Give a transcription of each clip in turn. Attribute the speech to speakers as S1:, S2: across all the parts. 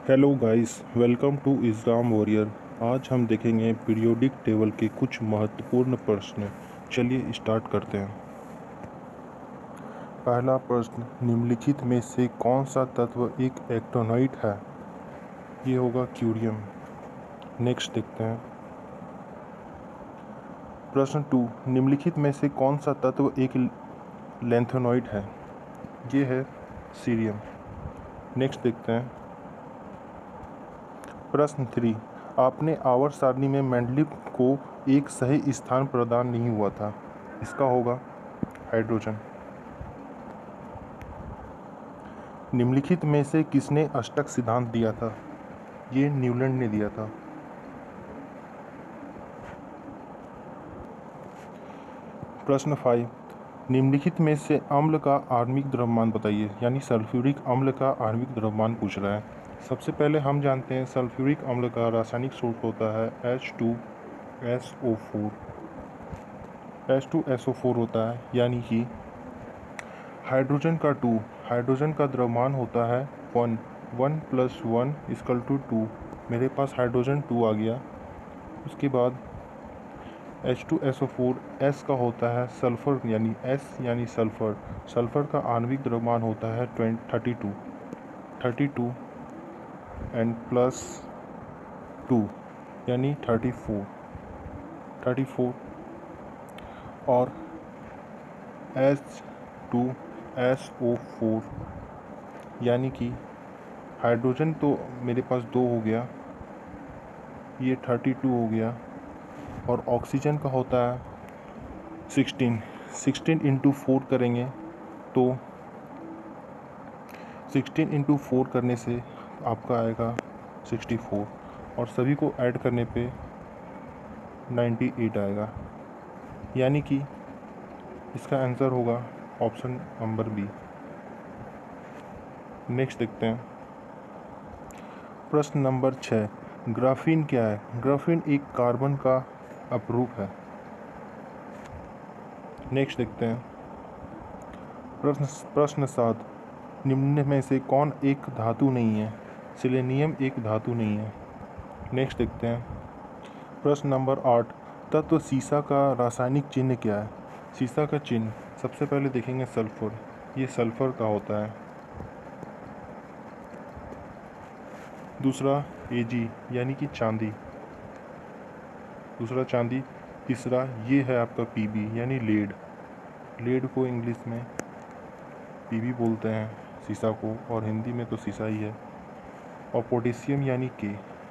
S1: Hello guys, welcome to exam warrior. आज हम देखेंगे पीरियोडिक टेबल के कुछ महत्वपूर्ण प्रश्न। चलिए स्टार्ट करते हैं। पहला प्रश्न, निम्नलिखित में से कौन सा तत्व एक एक्टिनोइड है? ये होगा क्यूरियम। नेक्स्ट देखते हैं। प्रश्न 2, निम्नलिखित में से कौन सा तत्व एक लैंथेनोइड है? ये है सीरियम। नेक्स्ट देखते हैं। प्रश्न 3, आपने आवर्त सारणी में मेंडलीव को एक सही स्थान प्रदान नहीं हुआ था, इसका होगा हाइड्रोजन। निम्नलिखित में से किसने अष्टक सिद्धांत दिया था? ये न्यूलैंड ने दिया था। प्रश्न 5, निम्नलिखित में से अम्ल का आणविक द्रव्यमान बताइए, यानी सल्फ्यूरिक अम्ल का आणविक द्रव्यमान पूछ रहा है। सबसे पहले हम जानते हैं सल्फ्यूरिक अम्ल का रासायनिक सूत्र होता है H2SO4। H2SO4 होता है, यानी कि हाइड्रोजन का द्रव्यमान होता है 1 + 1 = 2। मेरे पास हाइड्रोजन 2 आ गया। उसके बाद H2SO4 S का होता है सल्फर, यानी S यानी सल्फर। सल्फर का आणविक द्रव्यमान होता है 32 एंड प्लस 2 यानी 34 और H2SO4 यानी कि हाइड्रोजन तो मेरे पास 2 हो गया, ये 32 हो गया, और ऑक्सीजन का होता है 16 इंटू 4 करेंगे तो 16 इंटू 4 करने से आपका आएगा 64, और सभी को ऐड करने पे 98 आएगा, यानी कि इसका आंसर होगा ऑप्शन नंबर बी। नेक्स्ट देखते हैं। प्रश्न नंबर 6, ग्राफीन क्या है? ग्राफीन एक कार्बन का अपरूप है। नेक्स्ट देखते हैं। प्रश्न 7, निम्न में से कौन एक धातु नहीं है? सिलेनियम एक धातु नहीं है। नेक्स्ट देखते हैं। प्रश्न नंबर 8, तत्व सीसा का रासायनिक चिन्ह क्या है? सीसा का चिन्ह सबसे पहले देखेंगे सल्फर, ये सल्फर का होता है। दूसरा Ag यानी कि चांदी, दूसरा चांदी। तीसरा ये है आपका Pb यानी लेड को इंग्लिश में Pb बोलते हैं सीसा को, और हिंदी में तो सीसा ही है। और पोटेशियम यानी K,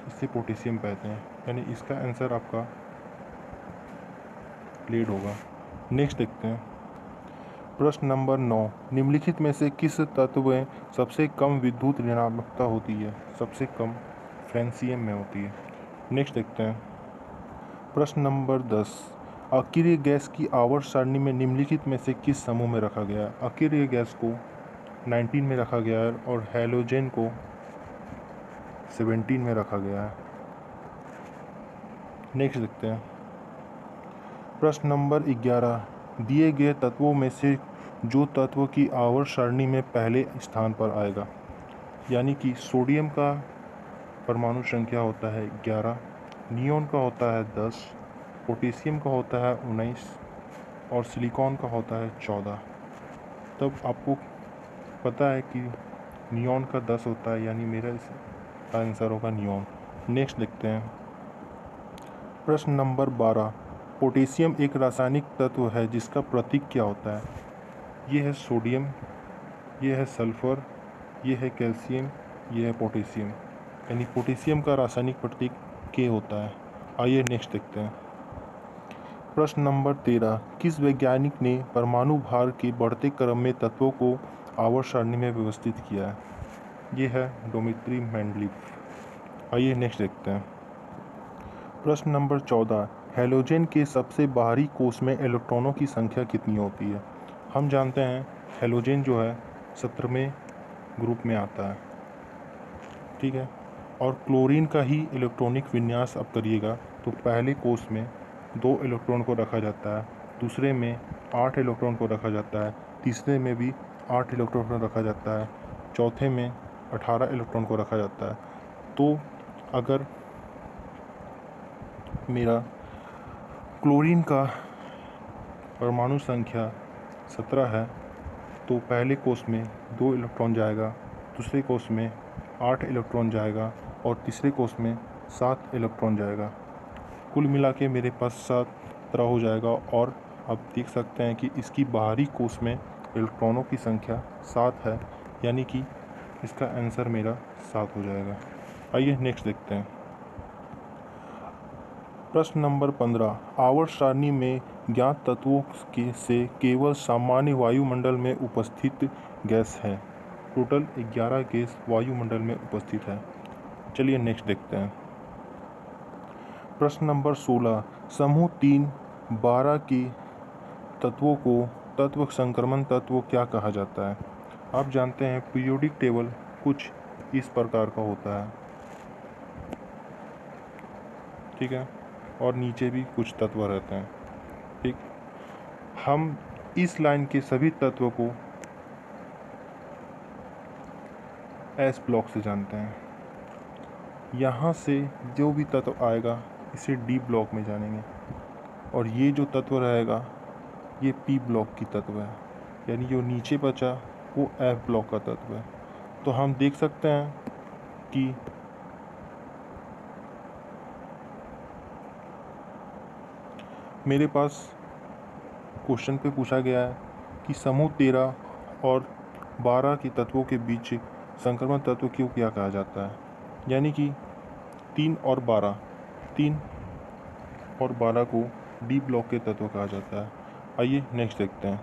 S1: इससे पोटेशियम कहते हैं, यानी इसका आंसर आपका लेड होगा। नेक्स्ट देखते हैं। प्रश्न नंबर 9, निम्नलिखित में से किस तत्व में सबसे कम विद्युत ऋणात्मकता होती है? सबसे कम फ्रेंसियम में होती है। नेक्स्ट देखते हैं। प्रश्न नंबर 10, अकीय गैस की आवर्त सारणी में निम्नलिखित में से किस समूह में रखा गया है? अकीय गैस को 19 में रखा गया है और हैलोजन को 17 में रखा गया है। नेक्स्ट देखते हैं। प्रश्न नंबर 11, दिए गए तत्वों में से जो तत्व की आवर्त सारणी में पहले स्थान पर आएगा, यानी कि सोडियम का परमाणु संख्या होता है 11, नियोन का होता है 10, पोटेशियम का होता है 19 और सिलिकॉन का होता है 14। तब आपको पता है कि नियोन का 10 होता है, यानी मेरा इसका आंसर होगा नियोन। नेक्स्ट देखते हैं। प्रश्न नंबर 12, पोटेशियम एक रासायनिक तत्व है जिसका प्रतीक क्या होता है? ये है सोडियम, ये है सल्फर, ये है कैल्शियम, ये है पोटेशियम, यानी पोटेशियम का रासायनिक प्रतीक K होता है। आइए नेक्स्ट देखते हैं। प्रश्न नंबर 13, किस वैज्ञानिक ने परमाणु भार के बढ़ते क्रम में तत्वों को आवर्त सारणी में व्यवस्थित किया है? ये है डिमित्री मेंडलीव। आइए नेक्स्ट देखते हैं। प्रश्न नंबर 14, हैलोजन के सबसे बाहरी कोष में इलेक्ट्रॉनों की संख्या कितनी होती है? हम जानते हैं हैलोजन जो है 17वें ग्रुप में आता है, ठीक है। और क्लोरीन का ही इलेक्ट्रॉनिक विन्यास अब करिएगा तो पहले कोष में 2 इलेक्ट्रॉन को रखा जाता है, दूसरे में 8 इलेक्ट्रॉन को रखा जाता है, तीसरे में भी 8 इलेक्ट्रॉन को रखा जाता है, चौथे में 18 इलेक्ट्रॉन को रखा जाता है। तो अगर मेरा क्लोरीन का परमाणु संख्या 17 है तो पहले कोष में 2 इलेक्ट्रॉन जाएगा, दूसरे कोष में 8 इलेक्ट्रॉन जाएगा और तीसरे कोष में 7 इलेक्ट्रॉन जाएगा। कुल मिला के मेरे पास 17 हो जाएगा और आप देख सकते हैं कि इसकी बाहरी कोष में इलेक्ट्रॉनों की संख्या 7 है, यानी कि इसका आंसर मेरा 7 हो जाएगा। आइए नेक्स्ट देखते हैं। प्रश्न नंबर 15, आवर्त सारणी में ज्ञात तत्वों से केवल सामान्य वायुमंडल में उपस्थित गैस है। टोटल 11 गैस वायुमंडल में उपस्थित है। चलिए नेक्स्ट देखते हैं। प्रश्न नंबर 16, समूह 3 12 के तत्वों को तत्व संक्रमण तत्व क्या कहा जाता है? आप जानते हैं पीरियोडिक टेबल कुछ इस प्रकार का होता है, ठीक है, और नीचे भी कुछ तत्व रहते हैं, ठीक। हम इस लाइन के सभी तत्वों को एस ब्लॉक से जानते हैं। यहाँ से जो भी तत्व आएगा इसे डी ब्लॉक में जानेंगे और ये जो तत्व रहेगा ये पी ब्लॉक की तत्व है, यानी जो नीचे बचा वो एफ ब्लॉक का तत्व है। तो हम देख सकते हैं कि मेरे पास क्वेश्चन पे पूछा गया है कि समूह 13 और 12 के तत्वों के बीच संक्रमण तत्व क्यों क्या कहा जाता है, यानी कि 3 और 12 को डी ब्लॉक के तत्व कहा जाता है। आइए नेक्स्ट देखते हैं।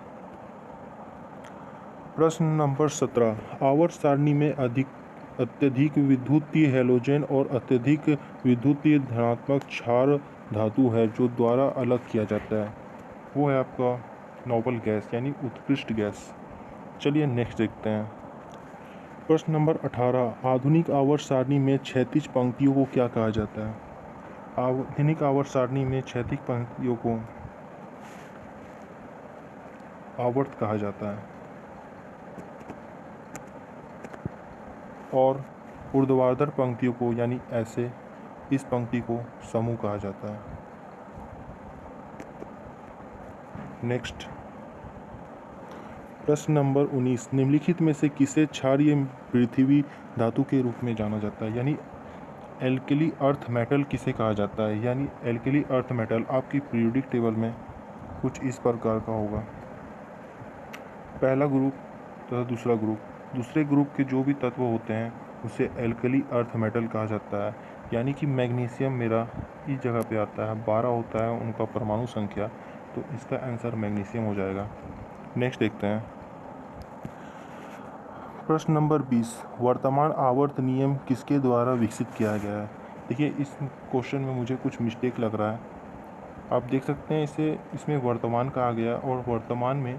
S1: प्रश्न नंबर 17, आवर्त सारणी में अत्यधिक विद्युतीय हैलोजन और अत्यधिक विद्युतीय धनात्मक क्षार धातु है जो द्वारा अलग किया जाता है। वो है आपका नोबल गैस यानी उत्कृष्ट गैस। चलिए नेक्स्ट देखते हैं। प्रश्न नंबर 18, आधुनिक आवर्त सारणी में क्षैतिज पंक्तियों को क्या कहा जाता है? आधुनिक आवर्त सारणी में क्षैतिज पंक्तियों को आवर्त कहा जाता है और ऊर्ध्वाधर पंक्तियों को यानी ऐसे इस पंक्ति को समूह कहा जाता है। नेक्स्ट प्रश्न नंबर 19, निम्नलिखित में से किसे क्षारीय पृथ्वी धातु के रूप में जाना जाता है, यानी एल्कली अर्थ मेटल किसे कहा जाता है? यानी एल्कली अर्थ मेटल आपकी पीरियोडिक टेबल में कुछ इस प्रकार का होगा, पहला ग्रुप तथा दूसरा ग्रुप। दूसरे ग्रुप के जो भी तत्व होते हैं उसे एल्कली अर्थ मेटल कहा जाता है, यानी कि मैग्नीशियम मेरा इस जगह पे आता है, 12 होता है उनका परमाणु संख्या, तो इसका आंसर मैग्नीशियम हो जाएगा। नेक्स्ट देखते हैं। प्रश्न नंबर 20, वर्तमान आवर्त नियम किसके द्वारा विकसित किया गया है? देखिए इस क्वेश्चन में मुझे कुछ मिस्टेक लग रहा है। आप देख सकते हैं इसमें वर्तमान कहा गया और वर्तमान में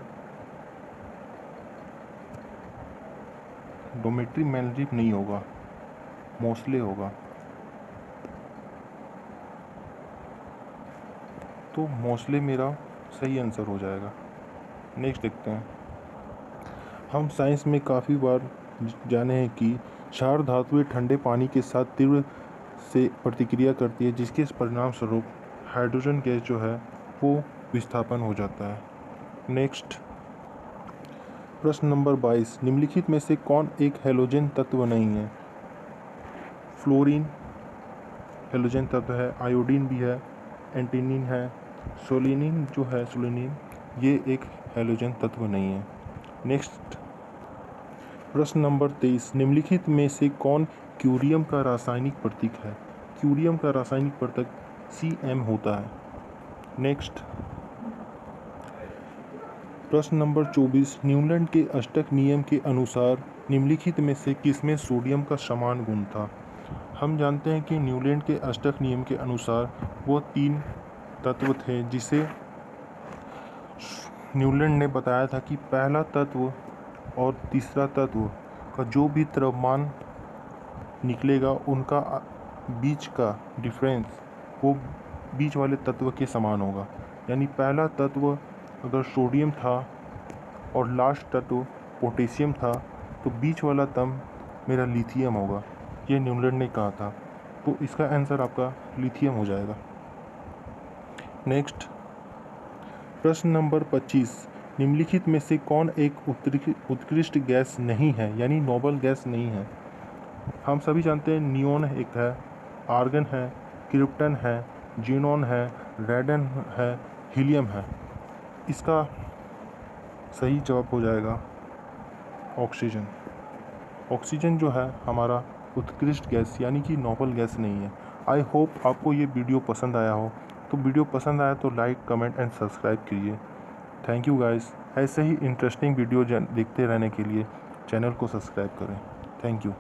S1: डोमेट्री मैनरिप नहीं होगा, मोस्ले होगा। तो मोस्ले मेरा सही आंसर हो जाएगा। नेक्स्ट देखते हैं। हम साइंस में काफ़ी बार जाने हैं कि क्षार धातुएं ठंडे पानी के साथ तीव्र से प्रतिक्रिया करती है, जिसके परिणाम स्वरूप हाइड्रोजन गैस जो है वो विस्थापन हो जाता है। नेक्स्ट प्रश्न नंबर 22, निम्नलिखित में से कौन एक हैलोजन तत्व नहीं है? फ्लोरीन हैलोजन तत्व है, आयोडीन भी है, एंटीनिन है, सोलिनिन जो है सोलिनिन ये एक हैलोजन तत्व नहीं है। नेक्स्ट प्रश्न नंबर 23, निम्नलिखित में से कौन क्यूरियम का रासायनिक प्रतीक है? क्यूरियम का रासायनिक प्रतीक Cm होता है। नेक्स्ट प्रश्न नंबर 24, न्यूलैंड के अष्टक नियम के अनुसार निम्नलिखित में से किसमें सोडियम का समान गुण था? हम जानते हैं कि न्यूलैंड के अष्टक नियम के अनुसार वो 3 तत्व थे जिसे न्यूलैंड ने बताया था कि पहला तत्व और तीसरा तत्व का जो भी द्रव्यमान निकलेगा उनका बीच का डिफरेंस वो बीच वाले तत्व के समान होगा। यानी पहला तत्व अगर सोडियम था और लास्ट तत्व पोटेशियम था तो बीच वाला तम मेरा लिथियम होगा। ये न्यूलैंड ने कहा था। तो इसका आंसर आपका लिथियम हो जाएगा। नेक्स्ट प्रश्न नंबर 25, निम्नलिखित में से कौन एक उत्कृष्ट गैस नहीं है, यानी नोबल गैस नहीं है। हम सभी जानते हैं नियोन एक है, आर्गन है, क्रिप्टन है, जीनोन है, रेडन है, हीलियम है। इसका सही जवाब हो जाएगा ऑक्सीजन। ऑक्सीजन जो है हमारा उत्कृष्ट गैस यानी कि नोबल गैस नहीं है। आई होप आपको ये वीडियो पसंद आया हो। तो वीडियो पसंद आया तो लाइक, कमेंट एंड सब्सक्राइब कीजिए। Thank you guys. ऐसे ही इंटरेस्टिंग वीडियो देखते रहने के लिए चैनल को सब्सक्राइब करें। Thank you.